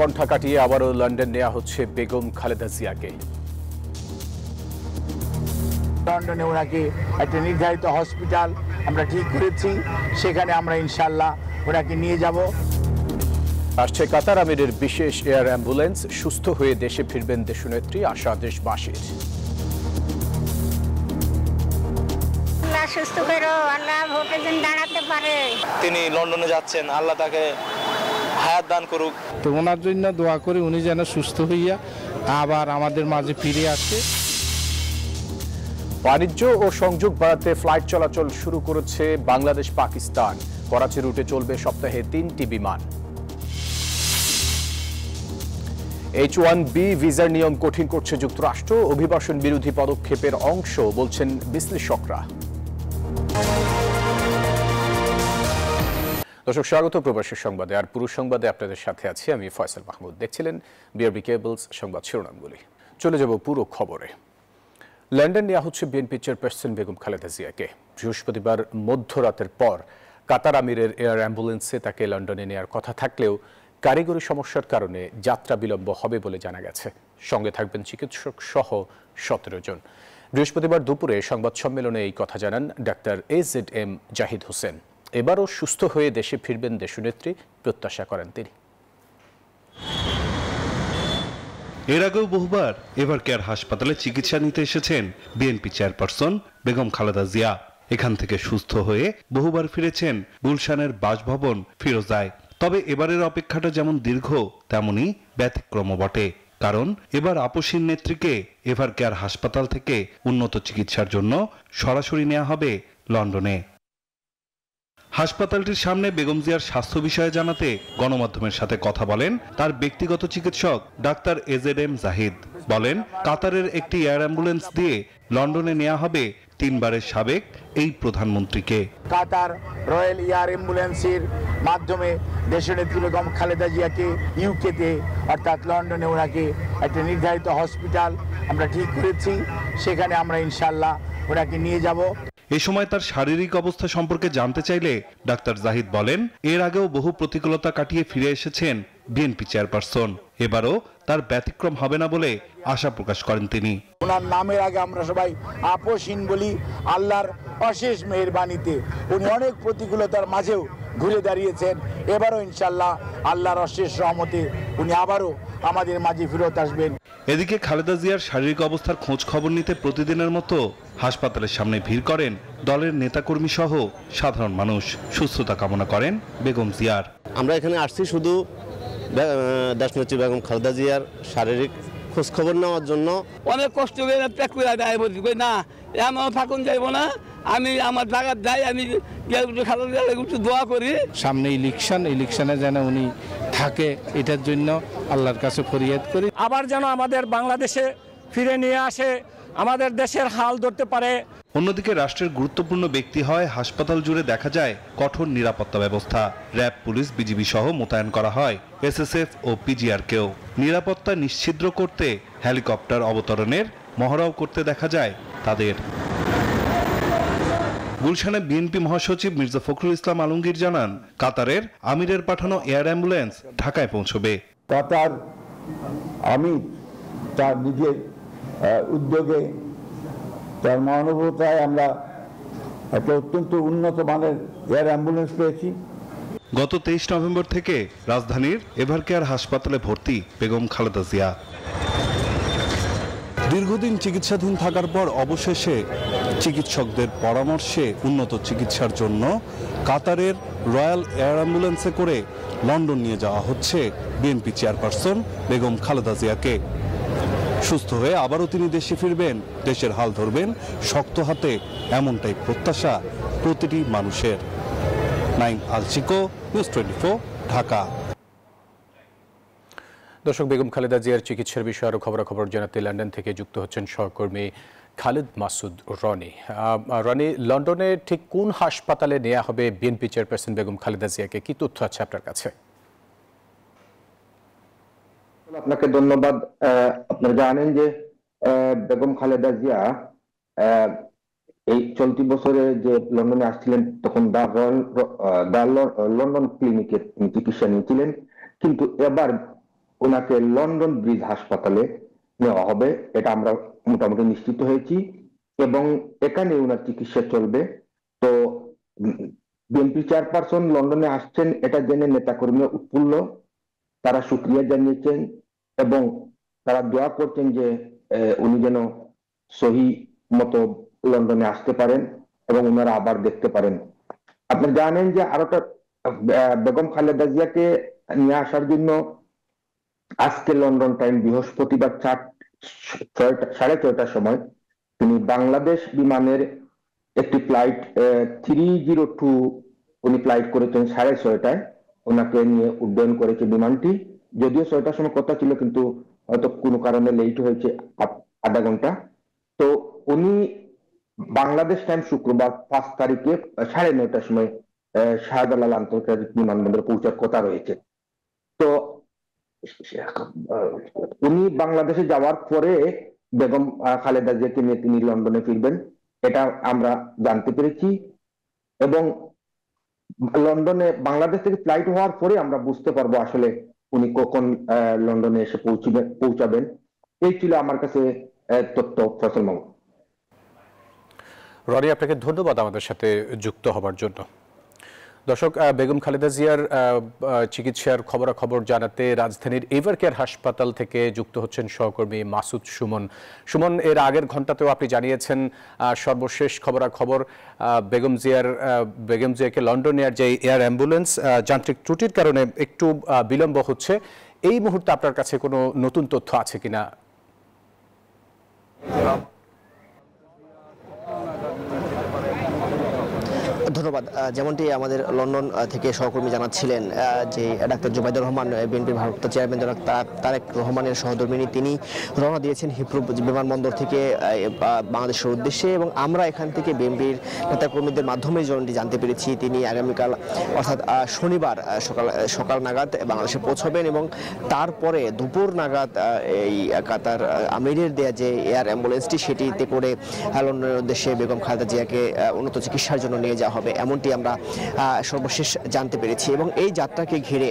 উৎকণ্ঠা কাটিয়ে আবারও লন্ডন নেওয়া হচ্ছে বেগম খালেদা জিয়াকে। লন্ডনে ওনাকে একটা নির্ধারিত হসপিটাল আমরা ঠিক করেছি, সেখানে আমরা ইনশাআল্লাহ ওনাকে নিয়ে যাব। আসছে কাতার আমিরের বিশেষ এয়ার অ্যাম্বুলেন্স, সুস্থ হয়ে দেশে ফিরবেন দেশনেত্রী, আশা দেশবাসীর। সুস্থ করে আল্লাহ ভোটে যেন দাঁড়াতে পারে। তিনি লন্ডনে যাচ্ছেন, আল্লাহ তাকে হায়াত দান করুক। তো ওনার জন্য দোয়া করি উনি যেন সুস্থ হইয়া আবার আমাদের মাঝে ফিরে আসে। বাণিজ্য ও সংযোগ বাড়াতে ফ্লাইট চলাচল শুরু করেছে বাংলাদেশ পাকিস্তান। করাচি রুটে চলবে সপ্তাহে 3টি বিমান। H1B ভিসার নিয়ম কঠিন করছে যুক্তরাষ্ট্র, অভিবাসন বিরোধী পদক্ষেপের অংশ বলছেন বিশ্লেষকরা। দর্শক স্বাগত প্রবাসী সংবাদে। আর পুরো সংবাদে আপনাদের সাথে আছি আমি ফয়সাল মাহমুদ। দেখছিলেন বিআরবি কেবলস সংবাদ শিরোনামগুলি। চলে যাব পুরো খবরে। লন্ডন নেওয়া হচ্ছে বিএনপি চেয়ারপারসন বেগম খালেদা জিয়াকে। বৃহস্পতিবার মধ্যরাতের পর কাতার আমিরের এয়ার অ্যাম্বুলেন্সে তাকে লন্ডনে নেওয়ার কথা থাকলেও কারিগরি সমস্যার কারণে যাত্রা বিলম্ব হবে বলে জানা গেছে। সঙ্গে থাকবেন চিকিৎসক সহ 17 জন। বৃহস্পতিবার দুপুরে সংবাদ সম্মেলনে এই কথা জানান ডাক্তার AZM জাহিদ হোসেন। এবারও সুস্থ হয়ে দেশে ফিরবেন দেশনেত্রী, প্রত্যাশা করেন তিনি। এর আগেও বহুবার এভার কেয়ার হাসপাতালে চিকিৎসা নিতে এসেছেন বিএনপি চেয়ারপারসন বেগম খালেদা জিয়া। এখান থেকে সুস্থ হয়ে বহুবার ফিরেছেন গুলশানের বাসভবন ফিরোজায়। তবে এবারের অপেক্ষাটা যেমন দীর্ঘ তেমনি ব্যতিক্রম বটে, কারণ এবার আপসীর নেত্রীকে এভার কেয়ার হাসপাতাল থেকে উন্নত চিকিৎসার জন্য সরাসরি নেওয়া হবে লন্ডনে। হাসপাতালটির সামনে বেগম জিয়ার স্বাস্থ্য বিষয়ে জানাতে গণমাধ্যমের সাথে কথা বলেন তার ব্যক্তিগত চিকিৎসক ডাক্তার AZM জাহিদ। বলেন, কাতারের একটি এয়ার অ্যাম্বুলেন্স দিয়ে লন্ডনে নেওয়া হবে 3 বারের সাবেক এই প্রধানমন্ত্রীকে। কাতার রয়্যাল এয়ার অ্যাম্বুলেন্সের মাধ্যমে দেশনেত্রী বেগম খালেদা জিয়াকে ইউকেতে অর্থাৎ লন্ডনে ওনাকে একটা নির্ধারিত হসপিটাল আমরা ঠিক করেছি, সেখানে আমরা ইনশাআল্লাহ ওনাকে নিয়ে যাব। এ সময় তার শারীরিক অবস্থা সম্পর্কে জানতে চাইলে ডাক্তার জাহিদ বলেন, এর আগেও বহু প্রতিকূলতা কাটিয়ে ফিরে এসেছেন বিএনপি চেয়ারপারসন। এবারও তার ব্যতিক্রম হবে না বলে আশা প্রকাশ করেন তিনি। ওনার নামের আগে আমরা সবাই আপসহীন বলি। আল্লাহর অশেষ মেহেরবানিতে উনি অনেক প্রতিকূলতার মাঝেও ঘুরে দাঁড়িয়েছেন। এবারও ইনশাআল্লাহ আল্লাহর অশেষ রহমতে উনি আবারও আমাদের মাঝে ফিরত আসবেন। এদিকে খালেদা জিয়ার শারীরিক অবস্থার খোঁজ খবর নিতে প্রতিদিনের মতো হাসপাতালের সামনে ভিড় করেন দলের নেতাকর্মী সহ সাধারণ মানুষ। সুস্থতা কামনা করেন বেগম জিয়ার। আমরা এখানে আসছি শুধু দেশনেত্রী বেগম খালেদা জিয়ার শারীরিক খোঁজ খবর নেওয়ার জন্য। অনেক কষ্ট করে না এমন থাকুন যাইব না, আমি আমার জায়গা যাই, আমি একটু দোয়া করি। সামনে ইলেকশনে যেন উনি থাকে, এটার জন্য আল্লাহর কাছে ফরিয়াদ করি। আবার যেন আমাদের বাংলাদেশে ফিরে নিয়ে আসে, আমাদের দেশের হাল ধরতে পারে। অন্যদিকে রাষ্ট্রের গুরুত্বপূর্ণ ব্যক্তি হয় হাসপাতাল জুড়ে দেখা যায় কঠোর নিরাপত্তা ব্যবস্থা। র্যাব, পুলিশ, বিজিবি সহ মোতায়েন করা হয় SSF ও PGR-কেও। নিরাপত্তা নিশ্ছিদ্র করতে হেলিকপ্টার অবতরণের মহড়াও করতে দেখা যায় তাদের। গুলশানে বিএনপি মহাসচিব মির্জা ফখরুল ইসলাম আলমগীর জানান, কাতারের আমিরের পাঠানো এয়ার অ্যাম্বুলেন্স ঢাকায় পৌঁছবে। কাতার আমির তার নিজের উদ্যোগে, তার মানবতায় আমরা একটা অত্যন্ত উন্নত মানের এয়ার অ্যাম্বুলেন্স পেয়েছি। গত 23 নভেম্বর থেকে রাজধানীর এভার কেয়ার হাসপাতালে ভর্তি বেগম খালেদা জিয়া। দীর্ঘদিন চিকিৎসাধীন থাকার পর অবশেষে চিকিৎসকদের পরামর্শে উন্নত চিকিৎসার জন্য কাতারের রয়্যাল এয়ার অ্যাম্বুলেন্সে করে লন্ডন নিয়ে যাওয়া হচ্ছে বিএনপি চেয়ারপারসন বেগম খালেদা জিয়াকে। সুস্থ হয়ে আবারও তিনি দেশে ফিরবেন, দেশের হাল ধরবেন শক্ত হাতে, এমনটাই প্রত্যাশা প্রতিটি মানুষের। নাইম আলচিকো, নিউজ 24, ঢাকা। দর্শক, বেগম খালেদা জিয়ার চিকিৎসার বিষয়ে আরও খবরাখবর জানাতে লন্ডন থেকে যুক্ত হচ্ছেন সহকর্মী খালিদ মাসুদ রনি। রনি, লন্ডনে ঠিক কোন হাসপাতালে নেওয়া হবে বিএনপি চেয়ারপারসন বেগম খালেদা জিয়াকে, কি তথ্য আছে আপনার কাছে? আপনাকে ধন্যবাদ। আপনারা জানেন যে বেগম খালেদা জিয়া এই চলতি বছরে যে লন্ডনে আসছিলেন তখন লন্ডন ক্লিনিকে চিকিৎসা নিয়েছিলেন, কিন্তু এবার ওনাকে লন্ডন ব্রিজ হাসপাতালে নেওয়া হবে, এটা আমরা মোটামুটি নিশ্চিত হয়েছি, এবং এখানে ওনার চিকিৎসা চলবে। তো বিএনপি চেয়ারপারসন লন্ডনে আসছেন এটা জেনে নেতাকর্মী উৎফুল্ল, তারা শুকরিয়া জানিয়েছেন এবং তারা দোয়া করছেন যে উনি যেন সহি মতো লন্ডনে আসতে পারেন এবং ওনারা আবার দেখতে পারেন। আপনি জানেন যে আরোটা বেগম খালেদা জিয়াকে নিয়ে আসার জন্য আজকে লন্ডন টাইম বৃহস্পতিবার 6:30টার সময় তিনি বাংলাদেশ বিমানের একটি ফ্লাইট 302 উনি ফ্লাইট করেছেন 6:30টায়, ওনাকে নিয়ে উড্ডয়ন করেছে বিমানটি। যদিও 6টার সময় কথা ছিল, কিন্তু হয়তো কোনো কারণে লেট হয়েছে আধা ঘন্টা। তো উনি বাংলাদেশ টাইম শুক্রবার 5 তারিখে 9:30টার সময় শাহজালাল আন্তর্জাতিক বিমানবন্দরে পৌঁছার কথা রয়েছে। তো উনি বাংলাদেশে যাওয়ার পরে বেগম খালেদা জিয়াকে নিয়ে তিনি লন্ডনে ফিরবেন, এটা আমরা জানতে পেরেছি। এবং লন্ডনে বাংলাদেশ থেকে ফ্লাইট হওয়ার পরে আমরা বুঝতে পারবো আসলে উনি কখন লন্ডনে এসে পৌঁছাবেন। এই ছিল আমার কাছে তথ্য। ফয়সাল মাহমুদ। রনি, আপনাকে ধন্যবাদ আমাদের সাথে যুক্ত হবার জন্য। দর্শক, বেগম খালেদা জিয়ার চিকিৎসার খবরাখবর জানাতে রাজধানীর এভারকেয়ার হাসপাতাল থেকে যুক্ত হচ্ছেন সহকর্মী মাসুদ সুমন। সুমন, এর আগের ঘন্টাতেও আপনি জানিয়েছেন সর্বশেষ খবরাখবর বেগম জিয়াকে লন্ডন এয়ার যে এয়ার অ্যাম্বুলেন্স যান্ত্রিক ত্রুটির কারণে একটু বিলম্ব হচ্ছে। এই মুহূর্তে আপনার কাছে কোনো নতুন তথ্য আছে কিনা? ধন্যবাদ। যেমনটি আমাদের লন্ডন থেকে সহকর্মী জানাচ্ছিলেন যে ডাক্তার জুবাইদুর রহমান, বিএনপির ভারপ্রাপ্ত চেয়ারম্যান তারেক রহমানের সহধর্মিণী, তিনি রওনা দিয়েছেন হিথ্রো বিমানবন্দর থেকে বাংলাদেশের উদ্দেশ্যে, এবং আমরা এখান থেকে বিএনপির নেতাকর্মীদের মাধ্যমে যেমনটি জানতে পেরেছি তিনি আগামীকাল অর্থাৎ শনিবার সকাল নাগাদ বাংলাদেশে পৌঁছবেন এবং তারপরে দুপুর নাগাদ এই কাতার আমিরের দেয়া যে এয়ার অ্যাম্বুলেন্সটি সেটিতে করে লন্ডনের উদ্দেশ্যে বেগম খালেদা জিয়াকে উন্নত চিকিৎসার জন্য নিয়ে যাওয়া হবে, এমনটি আমরা সর্বশেষ জানতে পেরেছি। এবং এই যাত্রাকে ঘিরে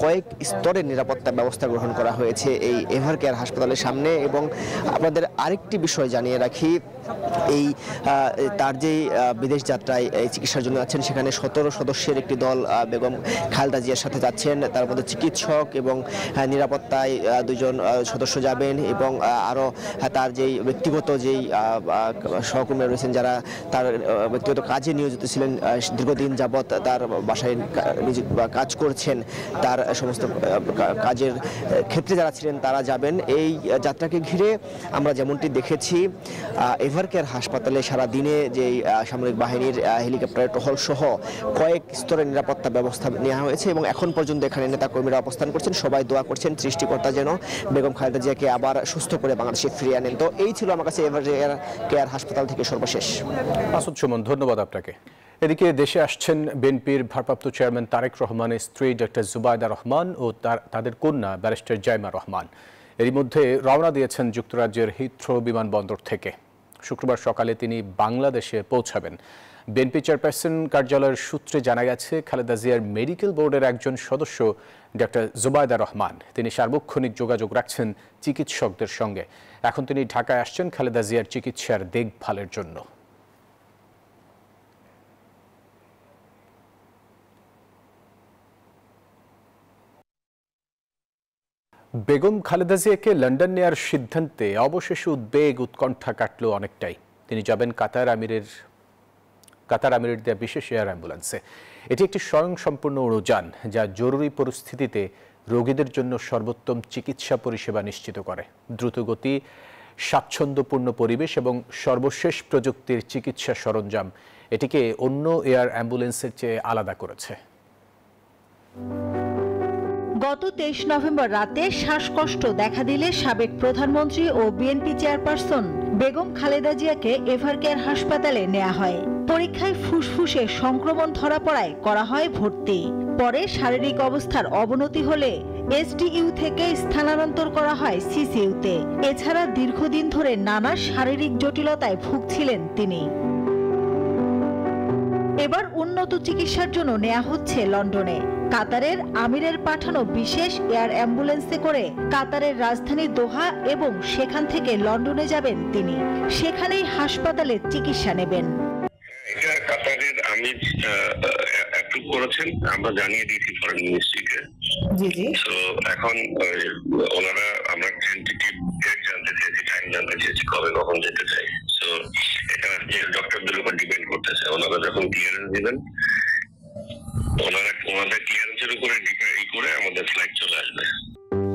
কয়েক স্তরের নিরাপত্তা ব্যবস্থা গ্রহণ করা হয়েছে এই এভারকেয়ার হাসপাতালের সামনে। এবং আপনাদের আরেকটি বিষয় জানিয়ে রাখি, এই তার যে বিদেশ যাত্রায় চিকিৎসার জন্য যাচ্ছেন সেখানে 17 সদস্যের একটি দল বেগম খালেদা জিয়ার সাথে যাচ্ছেন, তার মধ্যে চিকিৎসক এবং নিরাপত্তায় 2 জন সদস্য যাবেন, এবং আরও তার যেই ব্যক্তিগত যেই সহকর্মী রয়েছেন যারা তার ব্যক্তিগত কাজে নিয়োজিত ছিলেন, দীর্ঘদিন যাবৎ তার বাসায় কাজ করছেন, তার সমস্ত কাজের ক্ষেত্রে যারা ছিলেন তারা যাবেন। এই যাত্রাকে ঘিরে আমরা যেমনটি দেখেছি এভারকেয়ার হাসপাতালে সারা দিনে যে সামরিক বাহিনীর হেলিকপ্টারের টহল সহ কয়েক স্তরের নিরাপত্তা ব্যবস্থা নেওয়া হয়েছে, এবং এখন পর্যন্ত এখানে নেতাকর্মীরা অবস্থান করছেন, সবাই দোয়া করছেন সৃষ্টিকর্তা যেন বেগম খালেদা জিয়াকে আবার সুস্থ করে বাংলাদেশে ফিরিয়ে আনেন। তো এই ছিল আমার কাছে এভারকেয়ার হাসপাতাল থেকে সর্বশেষ। মাসুদ সুমন, ধন্যবাদ আপনাকে। এদিকে দেশে আসছেন বিএনপির ভারপ্রাপ্ত চেয়ারম্যান তারেক রহমানের স্ত্রী ডক্টর জুবাইদা রহমান ও তাদের কন্যা ব্যারিস্টার জাইমা রহমান। এরই মধ্যে রওনা দিয়েছেন যুক্তরাজ্যের হিথ্রো বিমানবন্দর থেকে। শুক্রবার সকালে তিনি বাংলাদেশে পৌঁছাবেন। বিএনপি চেয়ারপারসন কার্যালয়ের সূত্রে জানা গেছে, খালেদা জিয়ার মেডিকেল বোর্ডের একজন সদস্য ডক্টর জুবাইদা রহমান, তিনি সার্বক্ষণিক যোগাযোগ রাখছেন চিকিৎসকদের সঙ্গে। এখন তিনি ঢাকায় আসছেন খালেদা জিয়ার চিকিৎসার দেখভালের জন্য। বেগম খালেদা জিয়াকে লন্ডন নেয়ার সিদ্ধান্তে অবশেষে উদ্বেগ উৎকণ্ঠা কাটল অনেকটাই। তিনি যাবেন কাতার আমিরের দেয়া বিশেষ এয়ার অ্যাম্বুলেন্সে। এটি একটি স্বয়ংসম্পূর্ণ উড়োযান যা জরুরি পরিস্থিতিতে রোগীদের জন্য সর্বোত্তম চিকিৎসা পরিষেবা নিশ্চিত করে। দ্রুতগতি, স্বাচ্ছন্দ্যপূর্ণ পরিবেশ এবং সর্বশেষ প্রযুক্তির চিকিৎসা সরঞ্জাম এটিকে অন্য এয়ার অ্যাম্বুলেন্সের চেয়ে আলাদা করেছে। গত 23 নভেম্বর রাতে শ্বাসকষ্ট দেখা দিলে সাবেক প্রধানমন্ত্রী ও বিএনপি চেয়ারপারসন বেগম খালেদা জিয়াকে এভারকেয়ার হাসপাতালে নেওয়া হয়। পরীক্ষায় ফুসফুসে সংক্রমণ ধরা পড়ায় করা হয় ভর্তি। পরে শারীরিক অবস্থার অবনতি হলে এসডিইউ থেকে স্থানান্তর করা হয় সিসিইউতে। এছাড়া দীর্ঘদিন ধরে নানা শারীরিক জটিলতায় ভুগছিলেন তিনি। এবার উন্নত চিকিৎসার জন্য নেওয়া হচ্ছে লন্ডনে। কাতারের আমিরের পাঠানো বিশেষ এয়ার অ্যাম্বুলেন্সে করে কাতারের রাজধানী দোহা এবং সেখান থেকে লন্ডনে যাবেন তিনি। সেখানেই হাসপাতালে চিকিৎসা নেবেন। কাতারের আমির অ্যাপ্রুভ করেছেন, আমরা জানিয়ে দিয়েছি ফরেন মিনিস্ট্রিকে। তো এখন ওনারা আমরা টেন্টেটিভ ডেট জানতে চেয়েছি, টাইম জানতে চেয়েছি, কবে কখন যেতে চাই। তো এটা ডক্টরদের উপর ডিপেন্ড করতেছে। ওনারা যখন ক্লিয়ারেন্স দিবেন, ওনাদের ক্লিয়ারেন্সের উপরে ডিপেন্ড করে আমাদের ফ্লাইট চলে আসবে।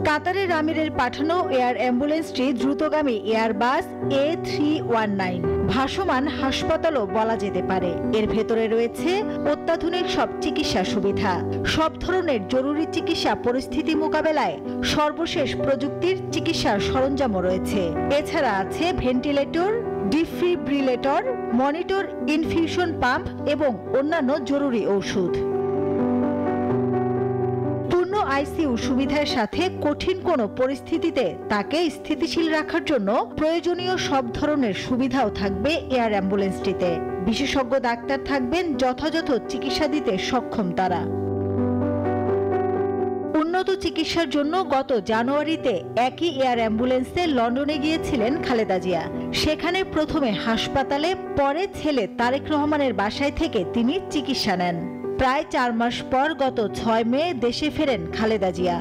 কাতারের আমিরের পাঠানো এয়ার অ্যাম্বুলেন্সটি দ্রুতগামী এয়ারবাস A319, ভাসমান হাসপাতালও বলা যেতে পারে। এর ভেতরে রয়েছে অত্যাধুনিক সব চিকিৎসা সুবিধা, সব ধরনের জরুরি চিকিৎসা পরিস্থিতি মোকাবেলায় সর্বশেষ প্রযুক্তির চিকিৎসার সরঞ্জামও রয়েছে। এছাড়া আছে ventilator, defibrillator, monitor, infusion pump এবং অন্যান্য জরুরি ঔষধ। আইসিইউ সুবিধার সাথে কঠিন কোনো পরিস্থিতিতে তাকে স্থিতিশীল রাখার জন্য প্রয়োজনীয় সব ধরনের সুবিধাও থাকবে এয়ার অ্যাম্বুলেন্সটিতে। বিশেষজ্ঞ ডাক্তার থাকবেন, যথাযথ চিকিৎসা দিতে সক্ষম তারা। উন্নত চিকিৎসার জন্য গত জানুয়ারিতে একই এয়ার অ্যাম্বুলেন্সে লন্ডনে গিয়েছিলেন খালেদা জিয়া। সেখানে প্রথমে হাসপাতালে, পরে ছেলে তারেক রহমানের বাসায় থেকে তিনি চিকিৎসা নেন। প্রায় 4 মাস পর গত 6 মে দেশে ফেরেন খালেদা জিয়া।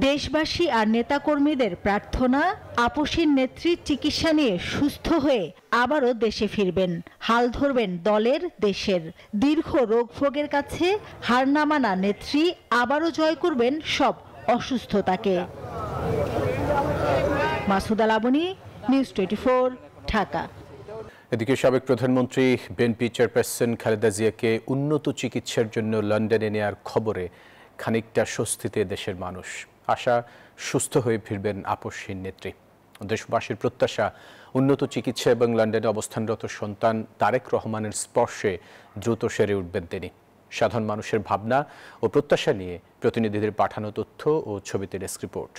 দেশবাসী আর নেতাকর্মীদের প্রার্থনা, আপসীর নেত্রী চিকিৎসা নিয়ে সুস্থ হয়ে আবারও দেশে ফিরবেন। হাল ধরবেন দলের, দেশের। দীর্ঘ রোগভোগের কাছে হার না মানা নেত্রী আবারও জয় করবেন সব অসুস্থতাকে। মাসুদা লাবনী, নিউজ 24, ঢাকা। এদিকে সাবেক প্রধানমন্ত্রী বিএনপি চেয়ারপারসন খালেদা জিয়াকে উন্নত চিকিৎসার জন্য লন্ডনে নেয়ার খবরে খানিকটা স্বস্তিতে দেশের মানুষ। আশা, সুস্থ হয়ে ফিরবেন আপসহীন নেত্রী। দেশবাসীর প্রত্যাশা, উন্নত চিকিৎসা এবং লন্ডনে অবস্থানরত সন্তান তারেক রহমানের স্পর্শে দ্রুত সেরে উঠবেন তিনি। সাধারণ মানুষের ভাবনা ও প্রত্যাশা নিয়ে প্রতিনিধিদের পাঠানো তথ্য ও ছবিতে ডেস্ক রিপোর্ট।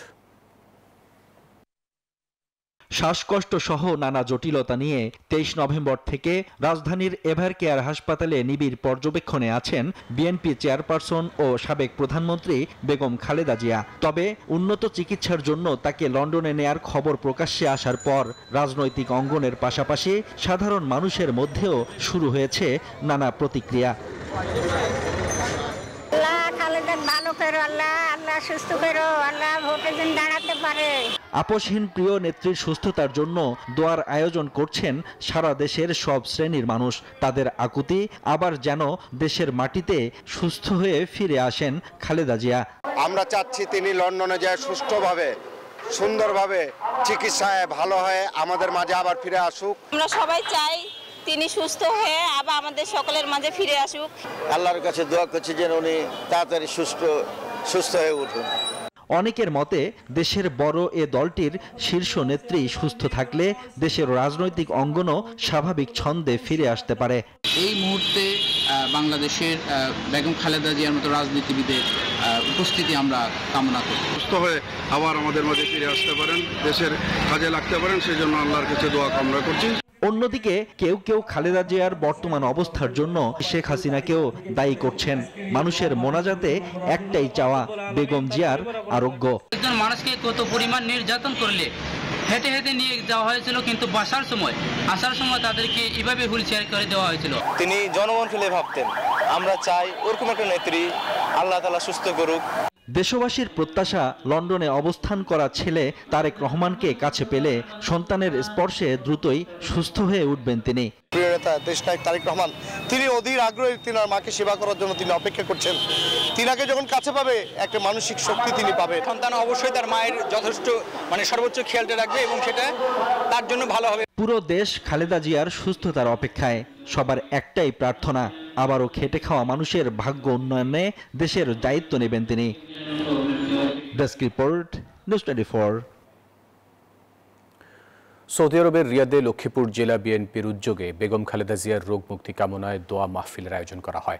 শ্বাসকষ্ট সহ নানা জটিলতা নিয়ে 23 নভেম্বর থেকে রাজধানীর এভারকেয়ার হাসপাতালে নিবিড় পর্যবেক্ষণে আছেন বিএনপি চেয়ারপারসন ও সাবেক প্রধানমন্ত্রী বেগম খালেদা জিয়া। তবে উন্নত চিকিৎসার জন্য তাকে লন্ডনে নেয়ার খবর প্রকাশ্যে আসার পর রাজনৈতিক অঙ্গনের পাশাপাশি সাধারণ মানুষের মধ্যেও শুরু হয়েছে নানা প্রতিক্রিয়া। আপসহীন প্রিয় নেত্রীর সুস্থতার জন্য দোয়ার আয়োজন করছেন সারা দেশের সব শ্রেণীর মানুষ। তাদের আকুতি আবার যেন দেশের মাটিতে সুস্থ হয়ে ফিরে আসেন খালেদা জিয়া। আমরা চাচ্ছি তিনি লন্ডনে যায় সুষ্ঠুভাবে, সুন্দরভাবে চিকিৎসায় ভালো হয়ে আমাদের মাঝে আবার ফিরে আসুক। আমরা সবাই চাই তিনি সুস্থ হয়ে আবার আমাদের সকলের মাঝে ফিরে আসুক। আল্লাহর কাছে দোয়া করছি যেন উনি তাড়াতাড়ি সুস্থ হয়ে উঠুন। অনেকের মতে দেশের বড় এ দলটির শীর্ষ নেত্রী সুস্থ থাকলে দেশের রাজনৈতিক অঙ্গনও স্বাভাবিক ছন্দে ফিরে আসতে পারে। এই মুহূর্তে বাংলাদেশের বেগম খালেদা জিয়ার মতো রাজনীতিবিদের উপস্থিতি আমরা কামনা করি। সুস্থ হয়ে আবার আমাদের মাঝে ফিরে আসতে পারেন, দেশের কাজে লাগতে পারেন, সেই জন্য আল্লাহর কাছে দোয়া কামনা করছি। অন্যদিকে কেউ কেউ খালেদা জিয়ার বর্তমান অবস্থার জন্য শেখ হাসিনাকেও দায়ী করছেন। মানুষের মোনাজাতে একটাই চাওয়া, বেগম জিয়ার আরোগ্য। একজন মানুষকে কত পরিমাণ নির্যাতন করলে হেঁটে হেঁটে নিয়ে যাওয়া হয়েছিল, কিন্তু আসার সময় তাদেরকে এভাবে হুইল চেয়ার করে দেওয়া হয়েছিল। তিনি জনগণ ফেলে ভাবতেন। আমরা চাই ওরকম একটা নেত্রী আল্লাহ তাআলা সুস্থ করুক। দেশবাসীর প্রত্যাশা, লন্ডনে অবস্থান করা ছেলে তারেক রহমানকে কাছে পেলে সন্তানের স্পর্শে দ্রুতই সুস্থ হয়ে উঠবেন তিনি। প্রিয় নেতা দেশনায়ক তারেক রহমান, তিনি অধীর আগ্রহে তিনার মাকে সেবা করার জন্য তিনি অপেক্ষা করছেন। তিনাকে যখন কাছে পাবে একটা মানসিক শক্তি তিনি পাবে। সন্তান অবশ্যই তার মায়ের যথেষ্ট সর্বোচ্চ খেয়ালটা রাখবে এবং সেটা তার জন্য ভালো হবে। পুরো দেশ খালেদা জিয়ার সুস্থতার অপেক্ষায়। সবার একটাই প্রার্থনা, আবারও খেটে খাওয়া মানুষের ভাগ্য উন্নয়নে দেশের দায়িত্ব নেবেন তিনি। Desk report, news 24। সৌদি আরবের রিয়াদে লক্ষ্মীপুর জেলা বিএনপির উদ্যোগে বেগম খালেদা জিয়ার রোগ মুক্তি কামনায় দোয়া মাহফিলের আয়োজন করা হয়।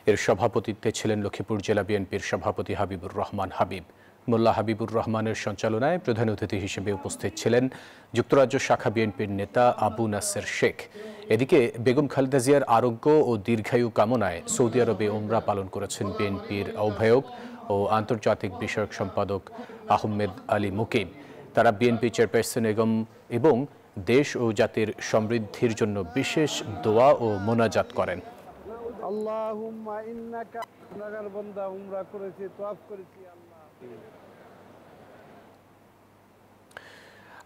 এর সভাপতিত্বে ছিলেন লক্ষ্মীপুর জেলা বিএনপির সভাপতি হাবিবুর রহমান হাবিব। মোল্লা হাবিবুর রহমানের সঞ্চালনায় প্রধান অতিথি হিসেবে উপস্থিত ছিলেন যুক্তরাজ্য শাখা বিএনপির নেতা আবু নাসের শেখ। এদিকে বেগম খালেদা জিয়ার আরোগ্য ও দীর্ঘায়ু কামনায় সৌদি আরবে ওমরা পালন করেছেন বিএনপির আহ্বায়ক ও আন্তর্জাতিক বিষয়ক সম্পাদক আহমেদ আলী মুকিম। তারা বিএনপি চেয়ারপারসন এবং দেশ ও জাতির সমৃদ্ধির জন্য বিশেষ দোয়া ও মোনাজাত করেন।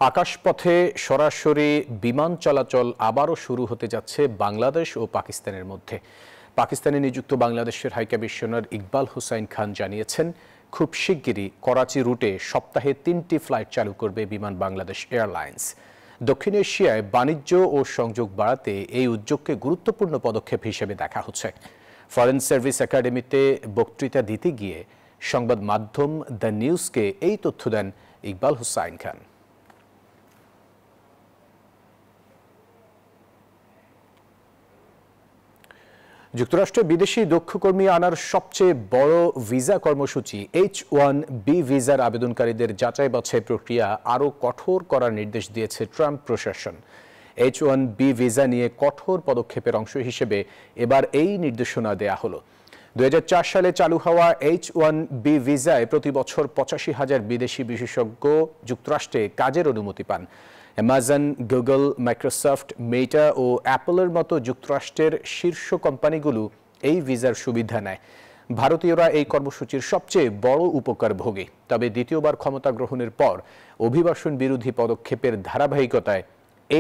আকাশপথে সরাসরি বিমান চলাচল আবারও শুরু হতে যাচ্ছে বাংলাদেশ ও পাকিস্তানের মধ্যে। পাকিস্তানে নিযুক্ত বাংলাদেশের হাইকমিশনার ইকবাল হুসাইন খান জানিয়েছেন, খুব শিগগিরই করাচি রুটে সপ্তাহে 3টি ফ্লাইট চালু করবে বিমান বাংলাদেশ এয়ারলাইন্স। দক্ষিণ এশিয়ায় বাণিজ্য ও সংযোগ বাড়াতে এই উদ্যোগকে গুরুত্বপূর্ণ পদক্ষেপ হিসেবে দেখা হচ্ছে। ফরেন সার্ভিস একাডেমিতে বক্তৃতা দিতে গিয়ে সংবাদ মাধ্যম দ্য নিউজকে এই তথ্য দেন ইকবাল হুসাইন খান। যুক্তরাষ্ট্রে বিদেশি দক্ষ কর্মী আনার সবচেয়ে বড় ভিসা কর্মসূচি H-1B ভিসার আবেদনকারীদের যাচাই বাছাই প্রক্রিয়া আরও কঠোর করার নির্দেশ দিয়েছে ট্রাম্প প্রশাসন। H-1B ভিসা নিয়ে কঠোর পদক্ষেপের অংশ হিসেবে এবার এই নির্দেশনা দেয়া হলো। 2004 সালে চালু হওয়া H-1B ভিসায় প্রতি বছর 85,000 বিদেশি বিশেষজ্ঞ যুক্তরাষ্ট্রে কাজের অনুমতি পান। অ্যামাজন, গুগল, মাইক্রোসফট, মেটা ও অ্যাপলের মতো যুক্তরাষ্ট্রের শীর্ষ কোম্পানিগুলো এই ভিসার সুবিধা নেয়। ভারতীয়রা এই কর্মসূচির সবচেয়ে বড় উপকারভোগী। তবে দ্বিতীয়বার ক্ষমতা গ্রহণের পর অভিবাসন বিরোধী পদক্ষেপের ধারাবাহিকতায়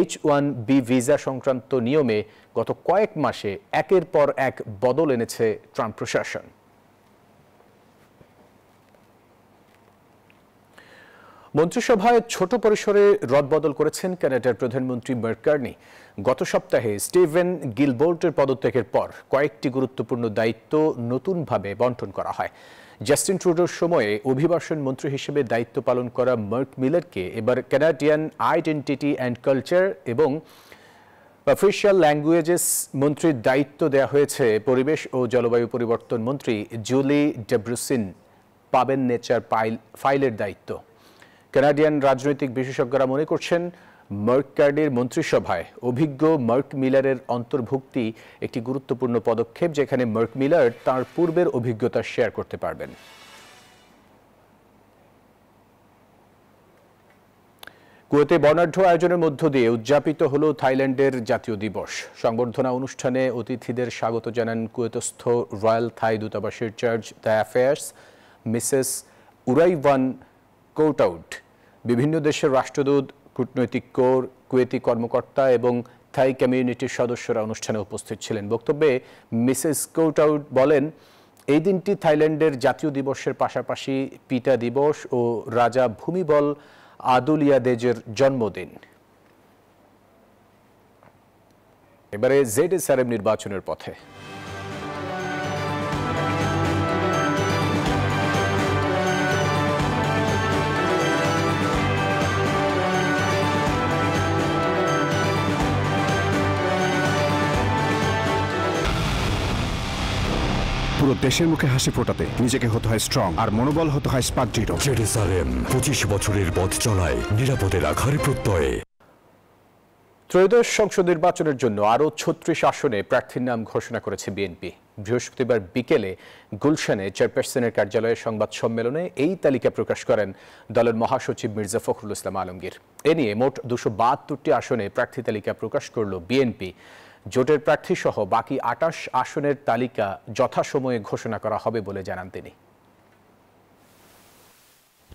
H-1B ভিসা সংক্রান্ত নিয়মে গত কয়েক মাসে একের পর এক বদল এনেছে ট্রাম্প প্রশাসন। মন্ত্রিসভায় ছোট পরিসরে রদবদল করেছেন কানাডার প্রধানমন্ত্রী মার্ক কার্নি। গত সপ্তাহে স্টিভেন গিলবোর্টের পদত্যাগের পর কয়েকটি গুরুত্বপূর্ণ দায়িত্ব নতুনভাবে বণ্টন করা হয়। জাস্টিন ট্রুডোর সময়ে অভিবাসন মন্ত্রী হিসেবে দায়িত্ব পালন করা মার্ক মিলারকে এবার কানাডিয়ান আইডেন্টিটি অ্যান্ড কালচার এবং অফিশিয়াল ল্যাঙ্গুয়েজেস মন্ত্রীর দায়িত্ব দেওয়া হয়েছে। পরিবেশ ও জলবায়ু পরিবর্তন মন্ত্রী জুলি ডেব্রুসিন পাবেন নেচার ফাইলের দায়িত্ব। কানাডিয়ান রাজনৈতিক বিশেষজ্ঞরা মনে করছেন, মার্ক কার্নির মন্ত্রিসভায় অভিজ্ঞ মার্ক মিলারের অন্তর্ভুক্তি একটি গুরুত্বপূর্ণ পদক্ষেপ, যেখানে মার্ক মিলার তাঁর পূর্বের অভিজ্ঞতা শেয়ার করতে পারবেন। কুয়েতে বর্ণাঢ্য আয়োজনের মধ্য দিয়ে উদযাপিত হল থাইল্যান্ডের জাতীয় দিবস। সংবর্ধনা অনুষ্ঠানে অতিথিদের স্বাগত জানান কুয়েতস্থ রয়্যাল থাই দূতাবাসের চার্জ d'affaires মিসেস উরাইভান কোটাউট। বিভিন্ন দেশের রাষ্ট্রদূত, কূটনৈতিক কোর, কুয়েতি কর্মকর্তা এবং থাই কমিউনিটির সদস্যরা অনুষ্ঠানে উপস্থিত ছিলেন। বক্তব্যে মিসেস কোটাউট বলেন, এই দিনটি থাইল্যান্ডের জাতীয় দিবসের পাশাপাশি পিতা দিবস ও রাজা ভূমিবল আদুলিয়াদেজের জন্মদিন। এবারে ZSRM নির্বাচনের পথে। পুরো দেশের মুখে হাসি ফোটাতে নিজেকে হতে হয় স্ট্রং, আর মনোবল হতে হয় স্পার্ক-0। ZSRM 25 বছরের পথ চলায় নিরাপদে রাখার প্রত্যয়ে। ত্রয়োদশ সংসদ নির্বাচনের জন্য আরও 36 আসনে প্রার্থীর নাম ঘোষণা করেছে বিএনপি। বৃহস্পতিবার বিকেলে গুলশানে চেয়ারপারসনের কার্যালয়ে সংবাদ সম্মেলনে এই তালিকা প্রকাশ করেন দলের মহাসচিব মির্জা ফখরুল ইসলাম আলমগীর। এ নিয়ে মোট 272টি আসনে প্রার্থী তালিকা প্রকাশ করল বিএনপি। জোটের প্রার্থী সহ বাকি 28 আসনের তালিকা যথাসময়ে ঘোষণা করা হবে বলে জানান তিনি।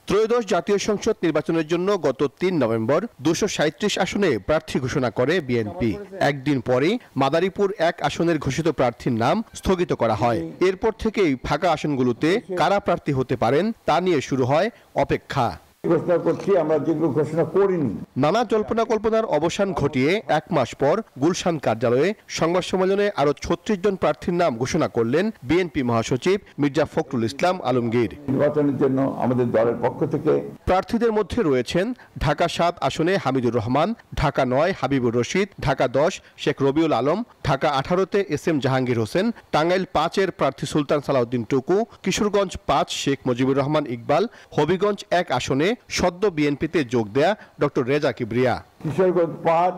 ত্রয়োদশ জাতীয় সংসদ নির্বাচনের জন্য গত 3 নভেম্বর 237 আসনে প্রার্থী ঘোষণা করে বিএনপি। একদিন পরেই মাদারীপুর 1 আসনের ঘোষিত প্রার্থীর নাম স্থগিত করা হয়। এরপর থেকেই ফাঁকা আসনগুলোতে কারা প্রার্থী হতে পারেন তা নিয়ে শুরু হয় অপেক্ষা। ঘোষণা করছি, আমরা যেগুলো ঘোষণা করিনি। নানা জল্পনা কল্পনার অবসান ঘটিয়ে 1 মাস পর গুলশান কার্যালয়ে সংবাদ সম্মেলনে আরো 36 জন প্রার্থীর নাম ঘোষণা করলেন বিএনপি মহাসচিব মির্জা ফখরুল ইসলাম আলমগীর। নির্বাচনের জন্য আমাদের দলের পক্ষ থেকে প্রার্থীদের মধ্যে রয়েছেন ঢাকা 7 আসনে হামিদুর রহমান, ঢাকা 9 হাবিবুর রশিদ, ঢাকা 10 শেখ রবিউল আলম, ঢাকা 18-তে SM জাহাঙ্গীর হোসেন, টাঙ্গাইল 5-এর প্রার্থী সুলতান সালাউদ্দিন টুকু, কিশোরগঞ্জ 5 শেখ মুজিবুর রহমান ইকবাল, হবিগঞ্জ 1 আসনে সদ্য বিএনপিতে যোগ দেয়া ডক্টর রেজা কিবরিয়া, কিশোরগঞ্জ 5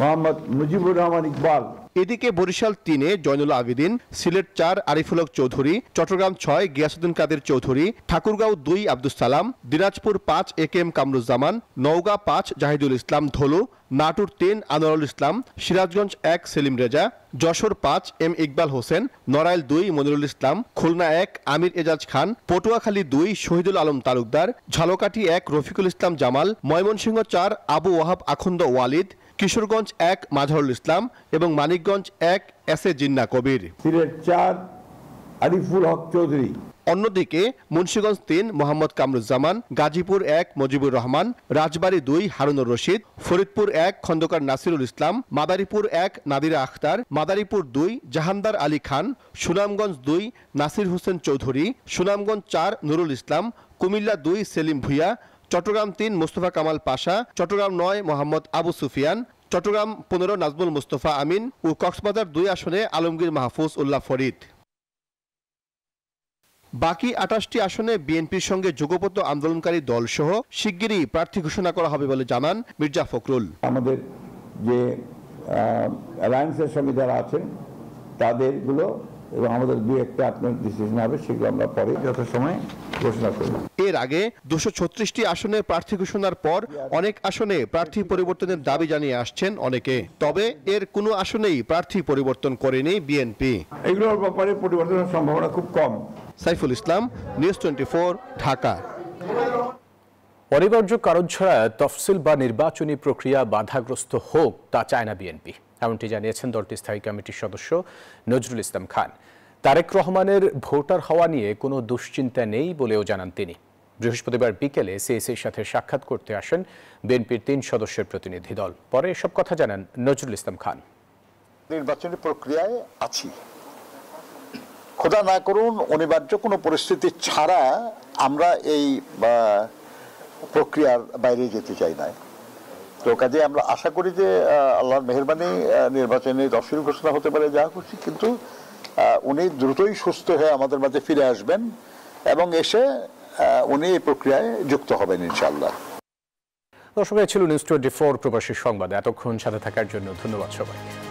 মোহাম্মদ মুজিবুর রহমান ইকবাল। এদিকে বরিশাল 3-এ জয়নুল আবেদিন, সিলেট 4 আরিফুল হক চৌধুরী, চট্টগ্রাম 6 গিয়াসউদ্দিন কাদের চৌধুরী, ঠাকুরগাঁও 2 আব্দুস সালাম, দিনাজপুর 5 AKM কামরুজ্জামান, নওগাঁ 5 জাহিদুল ইসলাম ধলু, নাটোর 3 আনোয়ারুল ইসলাম, সিরাজগঞ্জ 1 সেলিম রেজা, যশোর 5 M ইকবাল হোসেন, নড়াইল 2 মনিরুল ইসলাম, খুলনা 1 আমির এজাজ খান, পটুয়াখালী 2 শহীদুল আলম তালুকদার, ঝালকাঠি 1 রফিকুল ইসলাম জামাল, ময়মনসিংহ 4 আবু ওয়াহাব আখন্দ ওয়ালিদ, কিশোরগঞ্জ 1 মাজহারুল ইসলাম এবং মানিকগঞ্জ 1 SA জিন্না কবির, সিলেট 4 আরিফুল হক চৌধুরী। অন্যদিকে মুন্সিগঞ্জ 3 মোহাম্মদ কামরুজ্জামান, গাজীপুর 1 মুজিবুর রহমান, রাজবাড়ী 2 হারুনুর রশিদ, ফরিদপুর 1 খন্দকার নাসিরুল ইসলাম, মাদারীপুর 1 নাদিরা আখতার, মাদারীপুর 2 জাহানদার আলী খান, সুনামগঞ্জ 2 নাসির হোসেন চৌধুরী, সুনামগঞ্জ 4 নুরুল ইসলাম, কুমিল্লা 2 সেলিম ভুইয়া, চট্টগ্রাম 3 মোস্তফা কামাল পাশা, চট্টগ্রাম 9 মোহাম্মদ আবু সুফিয়ান, চট্টগ্রাম 15 নাজমুল মুস্তফা আমিন ও কক্সবাজার 2 আসনে আলমগীর মাহফুজ উল্লাহ ফরিদ। বাকি 28টি আসনে বিএনপির সঙ্গে যুগপৎ আন্দোলনকারী দল সহ শিগগিরই প্রার্থী ঘোষণা করা হবে বলে জানান মির্জা ফখরুল। আমাদের যে অ্যালায়েন্সের সঙ্গে যারা আছেন তাদেরগুলো এবং আমাদের 2-1টা আপনার ডিসিশন হবে, সেগুলো আমরা পরে যথাসময়ে ঘোষণা করব। এর আগে 236টি আসনে প্রার্থী ঘোষণার পর অনেক আসনে প্রার্থী পরিবর্তনের দাবি জানিয়ে আসছেন অনেকে, তবে এর কোনো আসনেই প্রার্থী পরিবর্তন করেনি বিএনপি। এগুলোর ব্যাপারে পরিবর্তনের সম্ভাবনা খুব কম। সাইফুল ইসলাম, নিউজ 24, ঢাকা। অনিবার্য কারণ ছাড়া তফসিল বা নির্বাচনী প্রক্রিয়া বাধাগ্রস্ত হোক তা চায় না বিএনপি, এমনটি জানিয়েছেন দলটির স্থায়ী কমিটির সদস্য নজরুল ইসলাম খান। তারেক রহমানের ভোটার হওয়া নিয়ে কোনো দুশ্চিন্তা নেই বলেও জানান তিনি। বৃহস্পতিবার বিকেলে সিএসির সাথে সাক্ষাৎ করতে আসেন বিএনপির 3 সদস্যের প্রতিনিধি দল। পরে এসব কথা জানান নজরুল ইসলাম খান। নির্বাচনী প্রক্রিয়ায় আছি, খোদা না করুন অনিবার্য কোনো পরিস্থিতি ছাড়া আমরা এই প্রক্রিয়ার বাইরে যেতে চাই না। তো কাজে আমরা আশা করি যে আল্লাহর মেহেরবানি নির্বাচনে তফসিল ঘোষণা হতে পারে, যা করছি, কিন্তু উনি দ্রুতই সুস্থ হয়ে আমাদের মাঝে ফিরে আসবেন এবং এসে উনি এই প্রক্রিয়ায় যুক্ত হবেন ইনশাআল্লাহ। দর্শক, ছিল নিউজ 24 প্রবাসী সংবাদ। এতক্ষণ সাথে থাকার জন্য ধন্যবাদ সবাইকে।